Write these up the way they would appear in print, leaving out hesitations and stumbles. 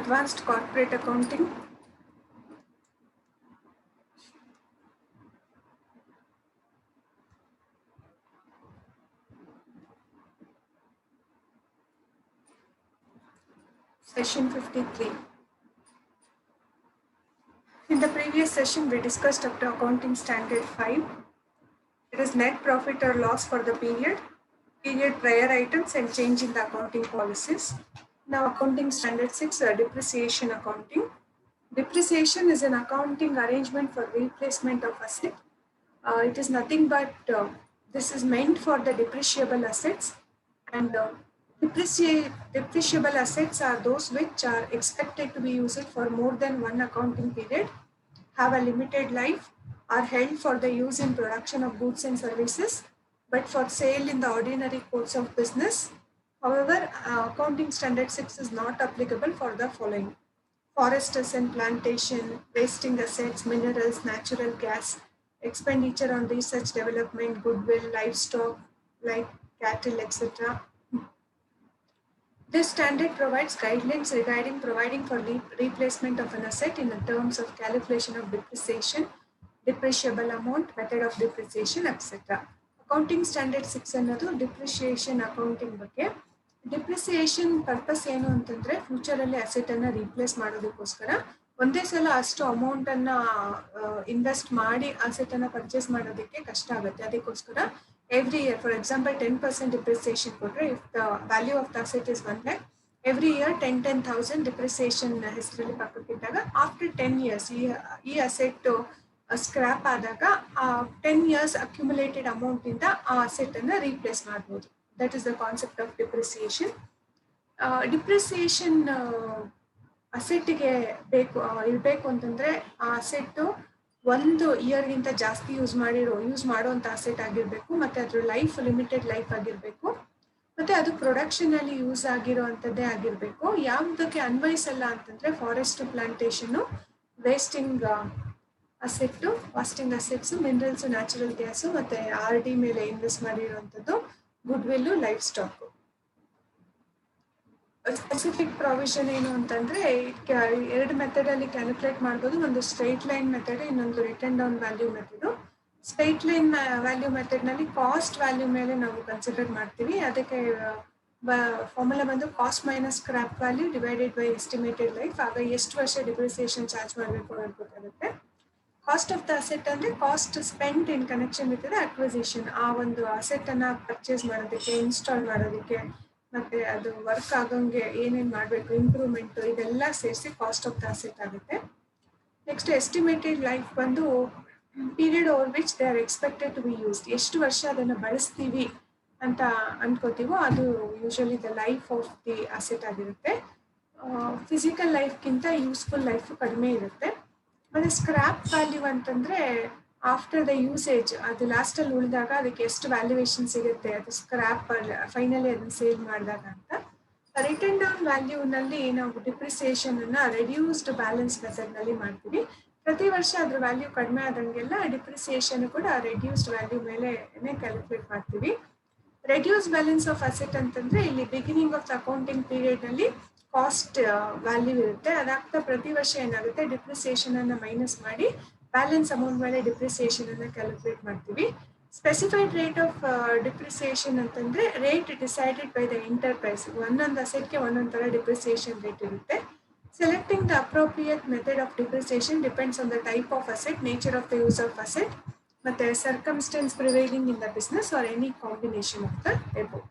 Advanced Corporate Accounting. Session 53. In the previous session, we discussed up to Accounting Standard 5. It is net profit or loss for the period prior items, and change in the accounting policies. Now, Accounting Standard 6, Depreciation Accounting. Depreciation is an accounting arrangement for replacement of asset. It is nothing but this is meant for the depreciable assets, and depreciable assets are those which are expected to be used for more than one accounting period, have a limited life, are held for the use in production of goods and services, but for sale in the ordinary course of business. However, Accounting Standard 6 is not applicable for the following: forests and plantation, wasting assets, minerals, natural gas, expenditure on research development, goodwill, livestock like cattle, etc. This standard provides guidelines regarding providing for replacement of an asset in the terms of calculation of depreciation, depreciable amount, method of depreciation, etc. Accounting Standard 6 ಅನ್ನೋದು depreciation accounting ಬಗ್ಗೆ. Depreciation purpose ಏನು ಅಂತಂದ್ರೆ future ಅಲ್ಲಿ asset ಅನ್ನ replace ಮಾಡೋದಕ್ಕೋಸ್ಕರ ಒಂದೇ ಸಲ ಅಷ್ಟು ಅಮೌಂಟ್ ಅನ್ನ ಇನ್ವೆಸ್ಟ್ ಮಾಡಿ ಅಸೆಟ್ ಅನ್ನ ಪರ್ಚೇಸ್ ಮಾಡೋದಕ್ಕೆ ಕಷ್ಟ ಆಗುತ್ತೆ. ಅದಕ್ಕೋಸ್ಕರ every year, for example, 10% depreciation ಕೊಟ್ರೆ, if the value of the asset is 1 lakh, every year 10,000 depreciation ಹೆಸರಲ್ಲಿ ಪಕ್ಕಕ್ಕಿಟ್ಟಾಗ after 10 years ಈ ಅಸೆಟ್ ಸ್ಕ್ರಾಪ್ ಆದಾಗ 10 years ಅಕ್ಯುಮುಲೇಟೆಡ್ ಅಮೌಂಟ್ ಇಂದ ಆ ಅಸೆಟ್ ಅನ್ನ ರೀಪ್ಲೇಸ್ ಮಾಡಬಹುದು. That is the concept of depreciation. Depreciation ಅಸೆಟ್ಗೆ ಇರಬೇಕು ಅಂತಂದ್ರೆ ಆ ಅಸೆಟ್ ಒಂದು ಇಯರ್ಗಿಂತ ಜಾಸ್ತಿ ಯೂಸ್ ಮಾಡುವಂಥ ಅಸೆಟ್ ಆಗಿರಬೇಕು, ಮತ್ತೆ ಅದ್ರ ಲೈಫ್ ಲಿಮಿಟೆಡ್ ಲೈಫ್ ಆಗಿರಬೇಕು, ಮತ್ತೆ ಅದು ಪ್ರೊಡಕ್ಷನ್ ಅಲ್ಲಿ ಯೂಸ್ ಆಗಿರುವಂಥದ್ದೇ ಆಗಿರಬೇಕು. ಯಾವುದಕ್ಕೆ ಅನ್ವಯಿಸಲ್ಲ ಅಂತಂದ್ರೆ forest, plantation, wasting assets, minerals, natural gas, ಮತ್ತೆ RD ಮೇಲೆ ಇನ್ವೆಸ್ಟ್ ಮಾಡಿರುವಂಥದ್ದು, goodwill, life stock. Specific provision ಏನು ಅಂತಂದ್ರೆ ಎರಡು ಮೆಥಡ್ ಅಲ್ಲಿ ಕ್ಯಾಲ್ಕುಲೇಟ್ ಮಾಡ್ಬೋದು. ಒಂದು ಸ್ಟ್ರೈಟ್ ಲೈನ್ ಮೆಥಡ್, ಇನ್ನೊಂದು return down value method. Straight line value method ನಲ್ಲಿ ಕಾಸ್ಟ್ ವ್ಯಾಲ್ಯೂ ಮೇಲೆ ನಾವು ಕನ್ಸಿಡರ್ ಮಾಡ್ತೀವಿ. ಅದಕ್ಕೆ ಫಾರ್ಮುಲಾ ಬಂದು cost minus scrap value divided by estimated life. ಆಗ ಎಷ್ಟು ವರ್ಷ ಡಿಪ್ರಿಸಿಯೇಷನ್ ಚಾರ್ಜ್ ಮಾಡಬೇಕು ಅನ್ನೋದು ಗೊತ್ತಾಗುತ್ತೆ. ಕಾಸ್ಟ್ ಆಫ್ ದ ಅಸೆಟ್ ಅಂದ್ರೆ cost spend in connection with the acquisition. ಆ ಒಂದು ಅಸೆಟ್ ಅನ್ನ ಪರ್ಚೇಸ್ ಮಾಡೋದಕ್ಕೆ, ಇನ್ಸ್ಟಾಲ್ ಮಾಡೋದಕ್ಕೆ, ಮತ್ತೆ ಅದು ವರ್ಕ್ ಆಗಂಗೆ ಏನೇನು ಮಾಡಬೇಕು, ಇಂಪ್ರೂವ್ಮೆಂಟ್, ಇದೆಲ್ಲ ಸೇರಿಸಿ ಕಾಸ್ಟ್ ಆಫ್ ದ ಅಸೆಟ್ ಆಗುತ್ತೆ. ನೆಕ್ಸ್ಟ್ ಎಸ್ಟಿಮೇಟೆಡ್ ಲೈಫ್ ಬಂದು period over which they are expected to be used. ಎಷ್ಟು ವರ್ಷ ಅದನ್ನು ಬಳಸ್ತೀವಿ ಅಂತ ಅನ್ಕೋತೀವೋ ಅದು usually the life of the asset ಆಗಿರುತ್ತೆ. ಫಿಸಿಕಲ್ ಲೈಫ್ಗಿಂತ ಯೂಸ್ಫುಲ್ ಲೈಫ್ ಕಡಿಮೆ ಇರುತ್ತೆ. ಮತ್ತೆ ಸ್ಕ್ರಾಪ್ ವ್ಯಾಲ್ಯೂ ಅಂತಂದ್ರೆ ಆಫ್ಟರ್ ದ ಯೂಸೇಜ್, ಅದು ಲಾಸ್ಟಲ್ಲಿ ಉಳಿದಾಗ ಅದಕ್ಕೆ ಎಷ್ಟು ವ್ಯಾಲ್ಯೂಯೇಷನ್ ಸಿಗುತ್ತೆ, ಅದು ಸ್ಕ್ರಾಪ್ ಫೈನಲಿ ಅದನ್ನ ಸೇಲ್ ಮಾಡಿದಾಗ ಅಂತ. ರಿಟರ್ನ್ ಡೌನ್ ವ್ಯಾಲ್ಯೂನಲ್ಲಿ ನಾವು ಡಿಪ್ರಿಸಿಯೇಷನ್ ಅನ್ನ ರೆಡ್ಯೂಸ್ಡ್ ಬ್ಯಾಲೆನ್ಸ್ ಮೆಥಡ್ ನಲ್ಲಿ ಮಾಡ್ತೀವಿ. ಪ್ರತಿ ವರ್ಷ ಅದ್ರ ವ್ಯಾಲ್ಯೂ ಕಡಿಮೆ ಆದಂಗೆಲ್ಲ ಡಿಪ್ರಿಸಿಯೇಷನ್ ಕೂಡ ರೆಡ್ಯೂಸ್ಡ್ ವ್ಯಾಲ್ಯೂ ಮೇಲೆ ಕ್ಯಾಲ್ಕುಲೇಟ್ ಮಾಡ್ತೀವಿ. ರೆಡ್ಯೂಸ್ ಬ್ಯಾಲೆನ್ಸ್ ಆಫ್ ಅಸೆಟ್ ಅಂತಂದ್ರೆ ಇಲ್ಲಿ beginning of the accounting period ನಲ್ಲಿ ಕಾಸ್ಟ್ ವ್ಯಾಲ್ಯೂ ಇರುತ್ತೆ. ಅದಾಗ್ತಾ ಪ್ರತಿ ವರ್ಷ ಏನಾಗುತ್ತೆ, ಡಿಪ್ರಿಸಿಯೇಷನ್ ಅನ್ನ ಮೈನಸ್ ಮಾಡಿ ಬ್ಯಾಲೆನ್ಸ್ ಅಮೌಂಟ್ ಮೇಲೆ ಡಿಪ್ರಿಸಿಯೇಷನ್ ಅನ್ನ ಕ್ಯಾಲ್ಕುಲೇಟ್ ಮಾಡ್ತೀವಿ. ಸ್ಪೆಸಿಫೈಡ್ ರೇಟ್ ಆಫ್ ಡಿಪ್ರಿಸಿಯೇಷನ್ ಅಂತಂದ್ರೆ rate decided by the enterprise. ಒಂದೊಂದು ಅಸೆಟ್ಗೆ ಒಂದೊಂದು ತರ ಡಿಪ್ರಿಸಿಯೇಷನ್ ರೇಟ್ ಇರುತ್ತೆ. Selecting the appropriate method of depreciation depends on the type of asset, nature of the use of asset, ಮತ್ತೆ circumstance prevailing in the business or any combination of the above.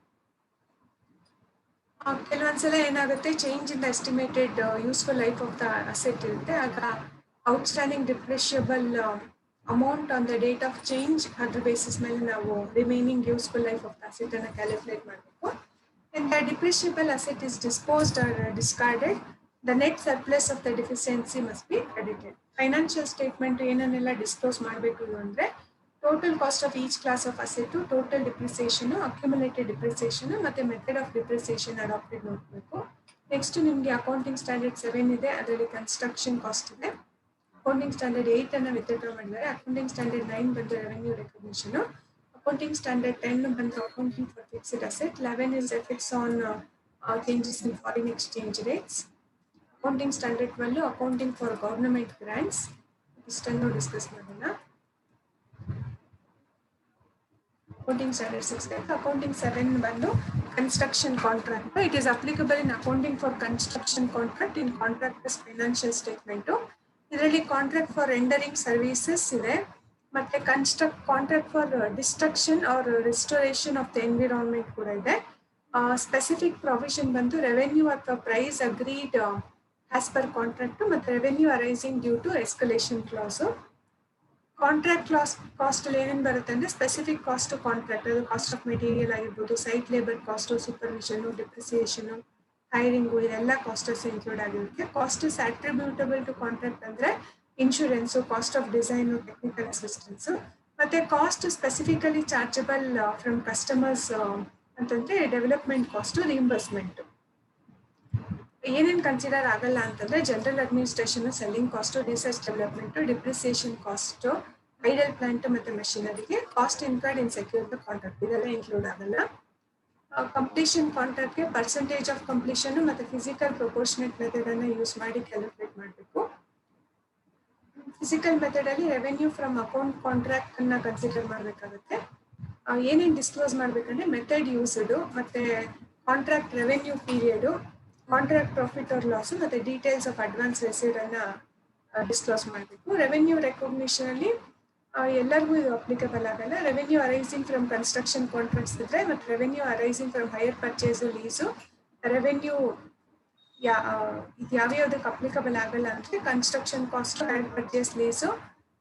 ಕೆಲವೊಂದ್ಸಲ ಏನಾಗುತ್ತೆ, change in the estimated useful life of the asset ಇರುತ್ತೆ. ಆಗ outstanding ಡಿಪ್ರಿಷಿಯಬಲ್ amount on the date of change, ಅದ್ರ basis ಮೇಲೆ ನಾವು remaining useful life of the asset ಅನ್ನ calculate ಮಾಡಬೇಕು. And the depreciable asset is disposed or discarded, the net surplus of the deficiency must be credited. Financial statement ಏನನ್ನೆಲ್ಲ disclose ಮಾಡಬೇಕು ಅಂದ್ರೆ total cost of each class of asset, total depreciation, accumulated depreciation, ಮತ್ತೆ method of depreciation adopted ನೋಡಬೇಕು. Next ನಿಮಗೆ accounting standard 7 ಇದೆ, ಅದರಲ್ಲಿ construction cost ಇದೆ. Accounting standard 8 ಅನ್ನ ವಿತ್ಡ್ರಾ ಮಾಡಿದ್ದಾರೆ. ಅಕೌಂಟಿಂಗ್ ಸ್ಟ್ಯಾಂಡರ್ಡ್ 9 ಬಂದು ರೆವೆನ್ಯೂ ರೆಕಗ್ನಿಷನ್. Accounting standard 10 ಬಂದು accounting for fixed asset. 11 is effects on changes in foreign exchange rates. Accounting standard 12 accounting for government grants ಇಷ್ಟನ್ನು discuss ಮಾಡೋಣ. Accounting standard 6 accounting 7 ಬಂದು construction contract. It is applicable in accounting for construction contract in contractors financial statement. ಇದರಲ್ಲಿ contract for rendering services ಇದೆ, ಮತ್ತೆ contract for destruction or restoration of the environment ಕೂಡ ಇದೆ. Specific provision ಬಂದು revenue ಅಥವಾ price agreed as per contract ಮತ್ತೆ revenue arising due to escalation clause. Contract cost ಅಲ್ಲಿ ಏನೇನು ಬರುತ್ತೆ ಅಂದ್ರೆ ಸ್ಪೆಸಿಫಿಕ್ ಕಾಸ್ಟ್ ಕಾಂಟ್ರಾಕ್ಟ್, ಅದು ಕಾಸ್ಟ್ ಆಫ್ ಮೆಟೀರಿಯಲ್ ಆಗಿರ್ಬೋದು, site labour cost, supervision, depreciation, hiring, ಇದೆಲ್ಲ ಕಾಸ್ಟಸ್ ಇನ್ಕ್ಲೂಡ್ ಆಗಿರುತ್ತೆ. ಕಾಸ್ಟಸ್ ಅಟ್ರಿಬ್ಯೂಟಬಲ್ ಟು ಕಾಂಟ್ರಾಕ್ಟ್ ಅಂದ್ರೆ insurance, cost of design, technical assistance, ಮತ್ತೆ cost specifically chargeable from customers ಅಂತಂದ್ರೆ ಡೆವಲಪ್ಮೆಂಟ್ ಕಾಸ್ಟ್, ರಿಇಂಬರ್ಸ್ಮೆಂಟ್. ಏನೇನು consider ಆಗಲ್ಲ ಅಂತಂದ್ರೆ general administration, selling cost, research development, depreciation cost, idle plant ಮತ್ತೆ ಮೆಷಿನರಿಗೆ, cost incurred in secure the contract, ಇದೆಲ್ಲ include ಆಗಲ್ಲ. Completion ಕಾಂಟ್ರಾಕ್ಟ್ಗೆ percentage of completion ಮತ್ತೆ ಫಿಸಿಕಲ್ ಪ್ರೊಪೋರ್ಷನೇಟ್ ಮೆಥಡ್ ಅನ್ನು ಯೂಸ್ ಮಾಡಿ ಕ್ಯಾಲ್ಕುಲೇಟ್ ಮಾಡಬೇಕು. ಫಿಸಿಕಲ್ ಮೆಥಡ್ ಅಲ್ಲಿ ರೆವೆನ್ಯೂ ಫ್ರಮ್ ಅಕೌಂಟ್ ಕಾಂಟ್ರಾಕ್ಟ್ ಅನ್ನ ಕನ್ಸಿಡರ್ ಮಾಡಬೇಕಾಗುತ್ತೆ. ಏನೇನು ಡಿಸ್ಕ್ಲೋಸ್ ಮಾಡ್ಬೇಕಂದ್ರೆ ಮೆಥಡ್ ಯೂಸ್ಡ್, ಮತ್ತೆ contract revenue period, contract profit or loss, ಮತ್ತೆ ಡೀಟೇಲ್ಸ್ ಆಫ್ ಅಡ್ವಾನ್ಸ್ ರಿಸೀವ್ಡ್ ಅನ್ನ ಡಿಸ್ಕ್ಲೋಸ್ ಮಾಡಬೇಕು. ರೆವೆನ್ಯೂ ರೆಕಗ್ನಿಷನ್ ಅಲ್ಲಿ ಎಲ್ಲರಿಗೂ ಇದು ಅಪ್ಲಿಕಬಲ್ ಆಗಲ್ಲ. Revenue arising from construction contracts ಇದ್ರೆ, ಮತ್ತೆ revenue arising from higher purchase, lease, revenue ಇದು ಯಾವ್ಯಾವ್ದಕ್ಕೆ ಅಪ್ಲಿಕಬಲ್ ಆಗಲ್ಲ ಅಂದ್ರೆ construction cost, hire purchase, lease,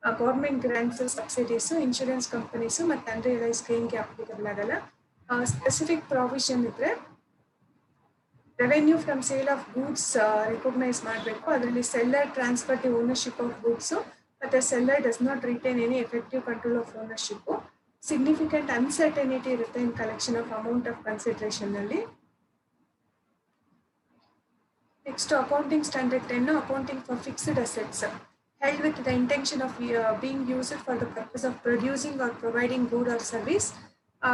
government grants, subsidies, insurance companies ಮತ್ತೆ ಅನ್ರಿಯಲೈಸ್ ಗೇನ್ಗೆ ಅಪ್ಲಿಕಬಲ್ ಆಗಲ್ಲ. ಸ್ಪೆಸಿಫಿಕ್ ಪ್ರಾವಿಷನ್ ಇದ್ರೆ revenue from sale of goods recognise ಮಾಡಬೇಕು. ಅದರಲ್ಲಿ seller transfer the ownership of goods, ಮತ್ತೆ seller does not retain any effective control of ownership. Significant uncertainty ಇರುತ್ತೆ in collection of amount of consideration ಅಲ್ಲಿ. Next accounting standard 10 accounting for fixed assets held with the intention of being used for the purpose of producing or providing good or service.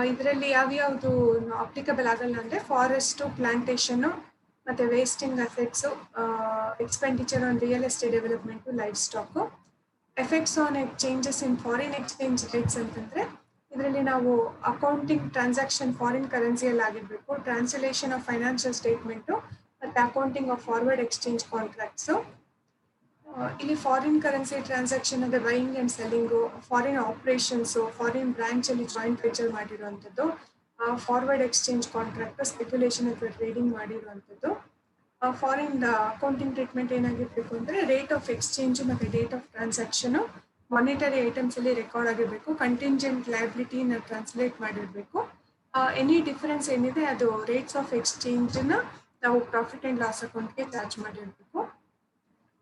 ಇದರಲ್ಲಿ ಯಾವ್ಯಾವುದು applicable ಆಗಲ್ಲ ಅಂದ್ರೆ forest, plantation, ಮತ್ತೆ wasting assets, expenditure on real estate development, life stock. Effects on changes in foreign exchange rates ಅಂತಂದ್ರೆ ಇದರಲ್ಲಿ ನಾವು accounting transaction foreign ಕರೆನ್ಸಿಯಲ್ಲಿ ಆಗಿರ್ಬೇಕು, ಟ್ರಾನ್ಸ್ಲೇಷನ್ ಆಫ್ ಫೈನಾನ್ಷಿಯಲ್ ಸ್ಟೇಟ್ಮೆಂಟ್, ಮತ್ತೆ accounting of forward exchange contracts. ಇಲ್ಲಿ ಫಾರಿನ್ ಕರೆನ್ಸಿ ಟ್ರಾನ್ಸಾಕ್ಷನ್ ಅಂದ್ರೆ buying and selling, foreign operations, foreign branch ಅಲ್ಲಿ joint venture ಮಾಡಿರುವಂಥದ್ದು, ಫಾರ್ವರ್ಡ್ ಎಕ್ಸ್ಚೇಂಜ್ ಕಾಂಟ್ರಾಕ್ಟ್ ಸ್ಪೆಕ್ಯುಲೇಷನ್ ಅಥವಾ ಟ್ರೇಡಿಂಗ್ ಮಾಡಿರುವಂಥದ್ದು. ಫಾರಿನ್ ಅಕೌಂಟಿಂಗ್ ಟ್ರೀಟ್ಮೆಂಟ್ ಏನಾಗಿರ್ಬೇಕು ಅಂದ್ರೆ ರೇಟ್ ಆಫ್ ಎಕ್ಸ್ಚೇಂಜ್ ಮತ್ತೆ date of transaction monetary items ಅಲ್ಲಿ ರೆಕಾರ್ಡ್ ಆಗಿರ್ಬೇಕು. ಕಂಟಿಂಜೆಂಟ್ ಲಯಬಿಲಿಟಿನ ಟ್ರಾನ್ಸ್ಲೇಟ್ ಮಾಡಿರ್ಬೇಕು. ಎನಿ ಡಿಫರೆನ್ಸ್ ಏನಿದೆ ಅದು ರೇಟ್ಸ್ ಆಫ್ ಎಕ್ಸ್ಚೇಂಜ್ ನ ನಾವು ಪ್ರಾಫಿಟ್ ಅಂಡ್ ಲಾಸ್ ಅಕೌಂಟ್ಗೆ ಚಾರ್ಜ್ ಮಾಡಿರ್ಬೇಕು.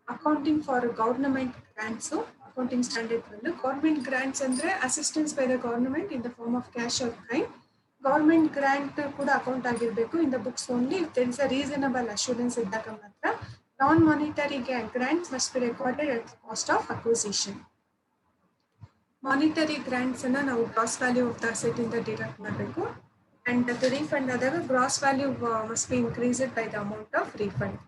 Accounting for government grants accounting standard 12. Government grants ಅಂದ್ರೆ assistance by the government in the form of cash or kind. Government grant ಕೂಡ account ಆಗಿರ್ಬೇಕು in the books only if there is a reasonable assurance ಇದ್ದಾಗ ಮಾತ್ರ. Non monetary grants must be recorded at cost of acquisition. Monetary grants ಅನ್ನ ನಾವು gross value of the asset ಇಂದ deduct ಮಾಡಬೇಕು. And ಅದು refund ಆದಾಗ gross value must be increased by the amount of refund.